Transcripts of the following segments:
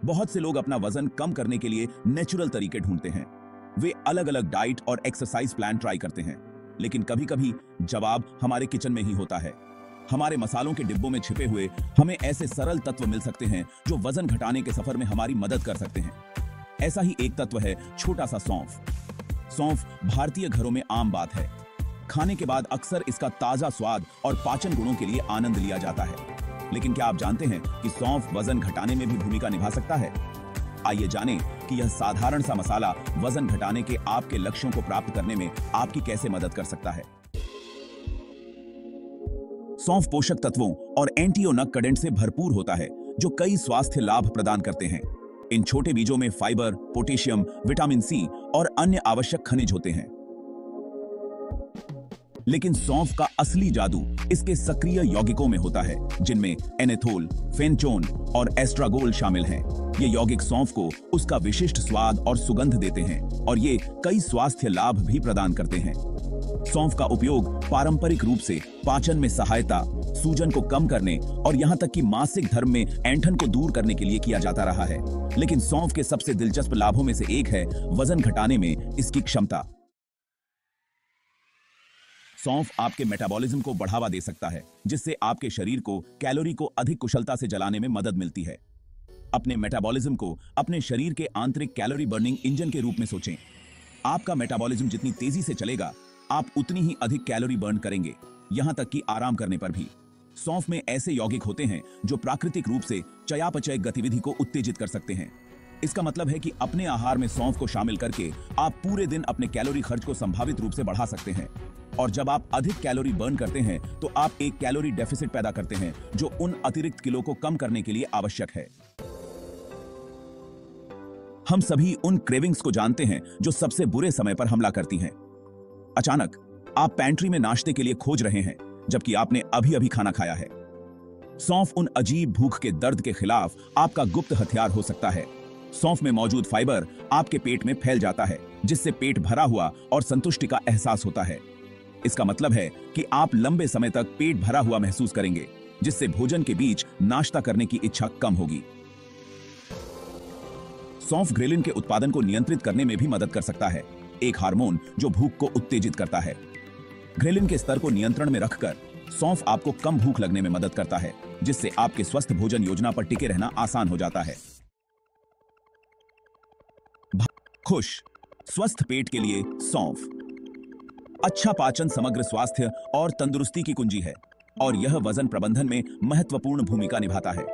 बहुत से लोग अपना वजन कम करने के लिए नेचुरल तरीके ढूंढते हैं। वे अलग अलग डाइट और एक्सरसाइज प्लान ट्राई करते हैं, लेकिन कभी कभी जवाब हमारे किचन में ही होता है। हमारे मसालों के डिब्बों में छिपे हुए हमें ऐसे सरल तत्व मिल सकते हैं जो वजन घटाने के सफर में हमारी मदद कर सकते हैं। ऐसा ही एक तत्व है छोटा सा सौंफ। सौंफ भारतीय घरों में आम बात है। खाने के बाद अक्सर इसका ताजा स्वाद और पाचन गुणों के लिए आनंद लिया जाता है। लेकिन क्या आप जानते हैं कि सौंफ वजन घटाने में भी भूमिका निभा सकता है? आइए जानें कि यह साधारण सा मसाला वजन घटाने के आपके लक्ष्यों को प्राप्त करने में आपकी कैसे मदद कर सकता है। सौंफ पोषक तत्वों और एंटीओक्सिडेंट से भरपूर होता है जो कई स्वास्थ्य लाभ प्रदान करते हैं। इन छोटे बीजों में फाइबर, पोटेशियम, विटामिन सी और अन्य आवश्यक खनिज होते हैं। लेकिन सौंफ का असली जादू इसके सक्रिय यौगिकों में होता है, जिनमें एनेथोल, फेनचोन और एस्ट्रागोल शामिल हैं। ये यौगिक सौंफ को उसका विशिष्ट स्वाद और सुगंध देते हैं और ये कई स्वास्थ्य लाभ भी प्रदान करते हैं। सौंफ का उपयोग पारंपरिक रूप से पाचन में सहायता, सूजन को कम करने और यहां तक कि मासिक धर्म में ऐंठन को दूर करने के लिए किया जाता रहा है। लेकिन सौंफ के सबसे दिलचस्प लाभों में से एक है वजन घटाने में इसकी क्षमता। सौंफ आपके मेटाबॉलिज्म को बढ़ावा दे सकता है, जिससे आपके शरीर को कैलोरी को अधिक कुशलता से जलाने में मदद मिलती है। अपने मेटाबॉलिज्म को अपने शरीर के आंतरिक कैलोरी बर्निंग इंजन के रूप में सोचें। आपका मेटाबॉलिज्म जितनी तेजी से चलेगा, आप उतनी ही अधिक कैलोरी बर्न करेंगे, यहां तक कि आराम करने पर भी। सौंफ में ऐसे यौगिक होते हैं जो प्राकृतिक रूप से चयापचय गतिविधि को उत्तेजित कर सकते हैं। इसका मतलब है कि अपने आहार में सौंफ को शामिल करके आप पूरे दिन अपने कैलोरी खर्च को संभावित रूप से बढ़ा सकते हैं। और जब आप अधिक कैलोरी बर्न करते हैं तो आप एक कैलोरी डेफिसिट पैदा करते हैं, जो उन अतिरिक्त किलो को कम करने के लिए आवश्यक है। हम सभी उन क्रेविंग्स को जानते हैं जो सबसे बुरे समय पर हमला करती हैं। अचानक आप पैंट्री में नाश्ते के लिए खोज रहे हैं, जबकि आपने अभी अभी खाना खाया है। सौंफ उन अजीब भूख के दर्द के खिलाफ आपका गुप्त हथियार हो सकता है। सौंफ में मौजूद फाइबर आपके पेट में फैल जाता है, जिससे पेट भरा हुआ और संतुष्टि का एहसास होता है। इसका मतलब है कि आप लंबे समय तक पेट भरा हुआ महसूस करेंगे, जिससे भोजन के बीच नाश्ता करने की इच्छा कम होगी। सौंफ ग्रेलिन के उत्पादन को नियंत्रित करने में भी मदद कर सकता है, एक हार्मोन जो भूख को उत्तेजित करता है। ग्रेलिन के स्तर को नियंत्रण में रखकर सौंफ आपको कम भूख लगने में मदद करता है, जिससे आपके स्वस्थ भोजन योजना पर टिके रहना आसान हो जाता है। खुश, स्वस्थ पेट के लिए सौंफ। अच्छा पाचन समग्र स्वास्थ्य और तंदुरुस्ती की कुंजी है और यह वजन प्रबंधन में महत्वपूर्ण भूमिका निभाता है।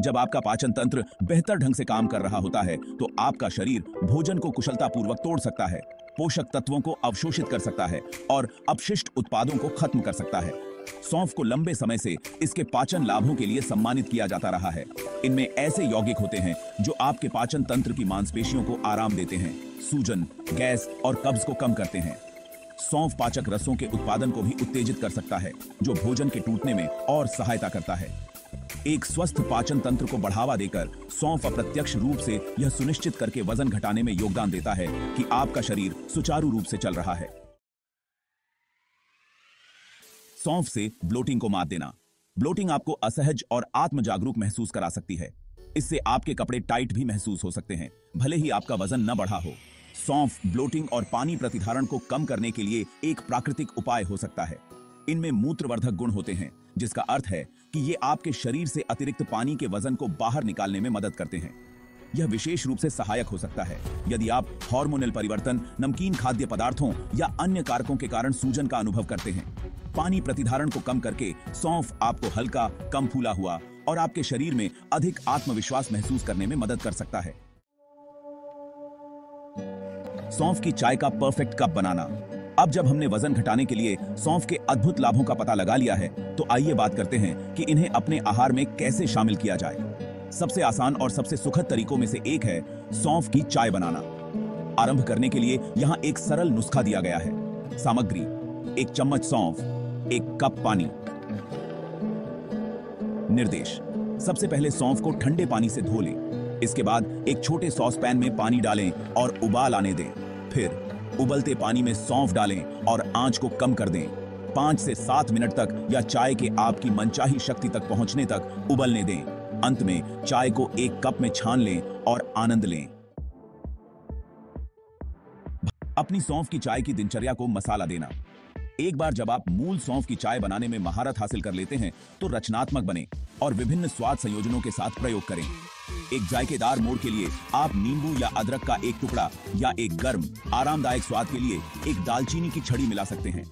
जब आपका पाचन तंत्र बेहतर ढंग से काम कर रहा होता है तो आपका शरीर भोजन को कुशलतापूर्वक तोड़ सकता है, पोषक तत्वों को अवशोषित कर सकता है और अपशिष्ट उत्पादों को खत्म कर सकता है। सौंफ को लंबे समय से इसके पाचन लाभों के लिए सम्मानित किया जाता रहा है। इनमें ऐसे यौगिक होते हैं जो आपके पाचन तंत्र की मांसपेशियों को आराम देते हैं, सूजन, गैस और कब्ज को कम करते हैं। सौंफ पाचक रसों के उत्पादन को भी उत्तेजित कर सकता है, जो भोजन के टूटने में और सहायता करता है। एक स्वस्थ पाचन तंत्र को बढ़ावा देकर सौंफ अप्रत्यक्ष रूप से यह सुनिश्चित करके वजन घटाने में योगदान देता है कि आपका शरीर सुचारू रूप से चल रहा है। सौंफ से ब्लोटिंग को मात देना। ब्लोटिंग आपको असहज और आत्म जागरूक महसूस करा सकती है। इससे आपके कपड़े टाइट भी महसूस हो सकते हैं, भले ही आपका वजन न बढ़ा हो। सौंफ ब्लोटिंग और पानी प्रतिधारण को कम करने के लिए एक प्राकृतिक उपाय हो सकता है। इनमें मूत्रवर्धक गुण होते हैं, जिसका अर्थ है कि ये आपके शरीर से अतिरिक्त पानी के वजन को बाहर निकालने में मदद करते हैं। यह विशेष रूप से सहायक हो सकता है यदि आप हार्मोनल परिवर्तन, नमकीन खाद्य पदार्थों या अन्य कारकों के कारण सूजन का अनुभव करते हैं। पानी प्रतिधारण को कम करके सौंफ आपको हल्का, कम फूला हुआ और आपके शरीर में अधिक आत्मविश्वास महसूस करने में मदद कर सकता है। सौंफ की चाय का परफेक्ट कप बनाना। अब जब हमने वजन घटाने के लिए सौंफ के अद्भुत लाभों का पता लगा लिया है, तो आइए बात करते हैं कि इन्हें अपने आहार में कैसे शामिल किया जाए। सबसे आसान और सबसे सुखद तरीकों में से एक है सौंफ की चाय बनाना। आरंभ करने के लिए यहाँ एक सरल नुस्खा दिया गया है। सामग्री: 1 चम्मच सौंफ, 1 कप पानी। निर्देश: सबसे पहले सौंफ को ठंडे पानी से धो लें। इसके बाद एक छोटे सॉस पैन में पानी डालें और उबाल आने दें। फिर उबलते पानी में सौंफ डालें और आंच को कम कर दें। 5 से 7 मिनट तक या चाय के आपकी मनचाही शक्ति तक पहुंचने तक उबलने दें। अंत में चाय को एक कप में छान लें और आनंद लें। अपनी सौंफ की चाय की दिनचर्या को मसाला देना। एक बार जब आप मूल सौंफ की चाय बनाने में महारत हासिल कर लेते हैं तो रचनात्मक बने और विभिन्न स्वाद संयोजनों के साथ प्रयोग करें। एक जायकेदार मोड़ के लिए आप नींबू या अदरक का एक टुकड़ा या एक गर्म आरामदायक स्वाद के लिए एक दालचीनी की छड़ी मिला सकते हैं।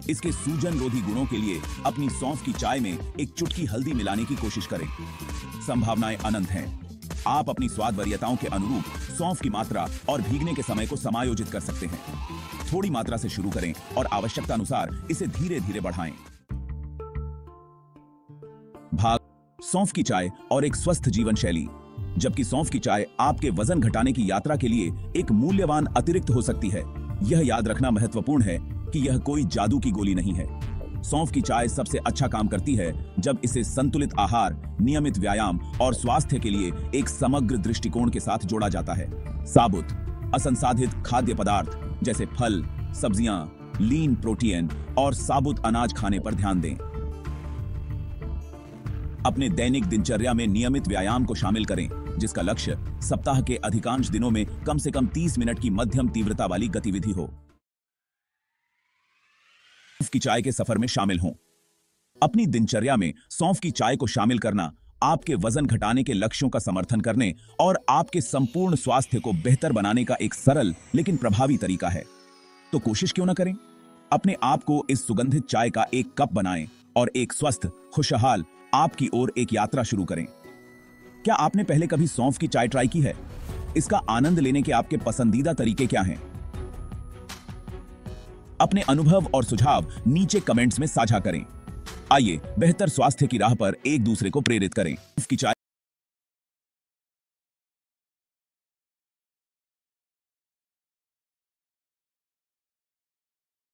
इसके सूजन रोधी गुणों के लिए अपनी सौंफ की चाय में एक चुटकी हल्दी मिलाने की कोशिश करें। संभावनाएं अनंत हैं। आप अपनी स्वाद वरीयताओं के अनुरूप सौंफ की मात्रा और भीगने के समय को समायोजित कर सकते हैं। थोड़ी मात्रा से शुरू करें और आवश्यकता अनुसार इसे धीरे धीरे बढ़ाएं। भाग सौंफ की चाय और एक स्वस्थ जीवन शैली। जबकि सौंफ की चाय आपके वजन घटाने की यात्रा के लिए एक मूल्यवान अतिरिक्त हो सकती है, यह याद रखना महत्वपूर्ण है कि यह कोई जादू की गोली नहीं है। सौंफ की चाय सबसे अच्छा काम करती है जब इसे संतुलित आहार, नियमित व्यायाम और स्वास्थ्य के लिए एक समग्र दृष्टिकोण के साथ जोड़ा जाता है। साबुत असंसाधित खाद्य पदार्थ जैसे फल, सब्जियां, लीन प्रोटीन और साबुत अनाज खाने पर ध्यान दें। अपने दैनिक दिनचर्या में नियमित व्यायाम को शामिल करें, जिसका लक्ष्य सप्ताह के अधिकांश दिनों में कम से कम 30 मिनट की मध्यम तीव्रता वाली गतिविधि हो। सौंफ की चाय के सफर में शामिल हों। अपनी दिनचर्या में सौंफ की चाय को शामिल करना आपके वजन घटाने के लक्ष्यों का समर्थन करने और आपके संपूर्ण स्वास्थ्य को बेहतर बनाने का एक सरल लेकिन प्रभावी तरीका है। तो कोशिश क्यों न करें? अपने आप को इस सुगंधित चाय का एक कप बनाएं और एक स्वस्थ, खुशहाल आपकी ओर एक यात्रा शुरू करें। क्या आपने पहले कभी सौंफ की चाय ट्राई की है? इसका आनंद लेने के आपके पसंदीदा तरीके क्या हैं? अपने अनुभव और सुझाव नीचे कमेंट्स में साझा करें। आइए बेहतर स्वास्थ्य की राह पर एक दूसरे को प्रेरित करें। सौंफ की चाय